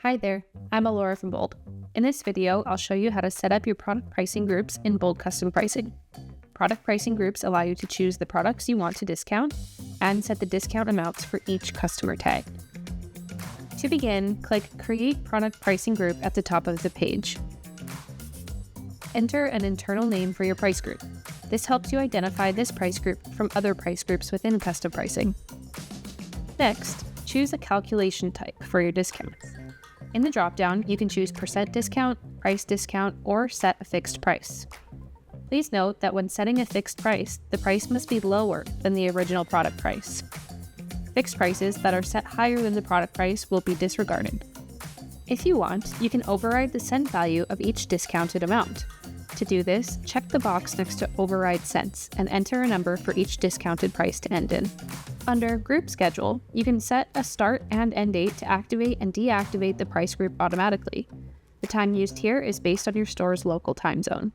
Hi there, I'm Alora from Bold. In this video, I'll show you how to set up your product pricing groups in Bold Custom Pricing. Product pricing groups allow you to choose the products you want to discount and set the discount amounts for each customer tag. To begin, click Create Product Pricing Group at the top of the page. Enter an internal name for your price group. This helps you identify this price group from other price groups within custom pricing. Next, choose a calculation type for your discounts. In the dropdown, you can choose % discount, price discount, or set a fixed price. Please note that when setting a fixed price, the price must be lower than the original product price. Fixed prices that are set higher than the product price will be disregarded. If you want, you can override the cent value of each discounted amount. To do this, check the box next to Override Cents and enter a number for each discounted price to end in. Under Group Schedule, you can set a start and end date to activate and deactivate the price group automatically. The time used here is based on your store's local time zone.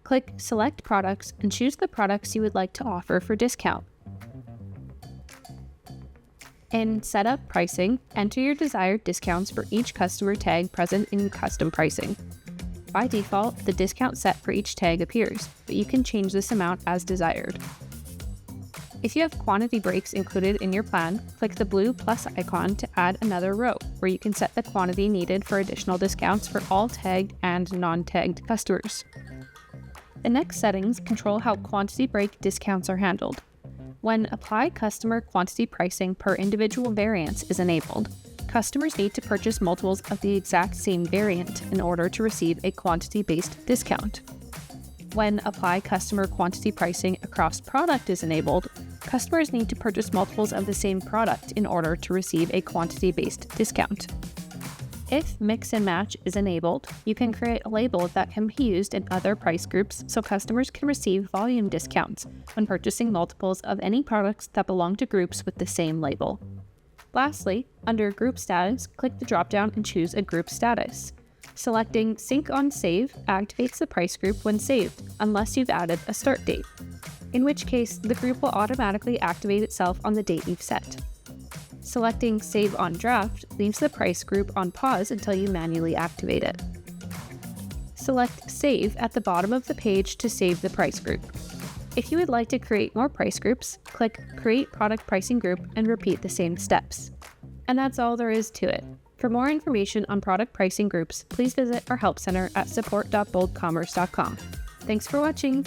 Click Select Products and choose the products you would like to offer for discount. In Setup Pricing, enter your desired discounts for each customer tag present in Custom Pricing. By default, the discount set for each tag appears, but you can change this amount as desired. If you have quantity breaks included in your plan, click the blue plus icon to add another row, where you can set the quantity needed for additional discounts for all tagged and non-tagged customers. The next settings control how quantity break discounts are handled. When Apply Customer Quantity Pricing per individual variance is enabled, customers need to purchase multiples of the exact same variant in order to receive a quantity-based discount. When Apply Customer Quantity Pricing across product is enabled, customers need to purchase multiples of the same product in order to receive a quantity-based discount. If Mix and Match is enabled, you can create a label that can be used in other price groups so customers can receive volume discounts when purchasing multiples of any products that belong to groups with the same label. Lastly, under Group Status, click the dropdown and choose a group status. Selecting Sync on Save activates the price group when saved, unless you've added a start date, in which case the group will automatically activate itself on the date you've set. Selecting Save on Draft leaves the price group on pause until you manually activate it. Select Save at the bottom of the page to save the price group. If you would like to create more price groups, click Create Product Pricing Group and repeat the same steps. And that's all there is to it. For more information on product pricing groups, please visit our help center at support.boldcommerce.com. Thanks for watching!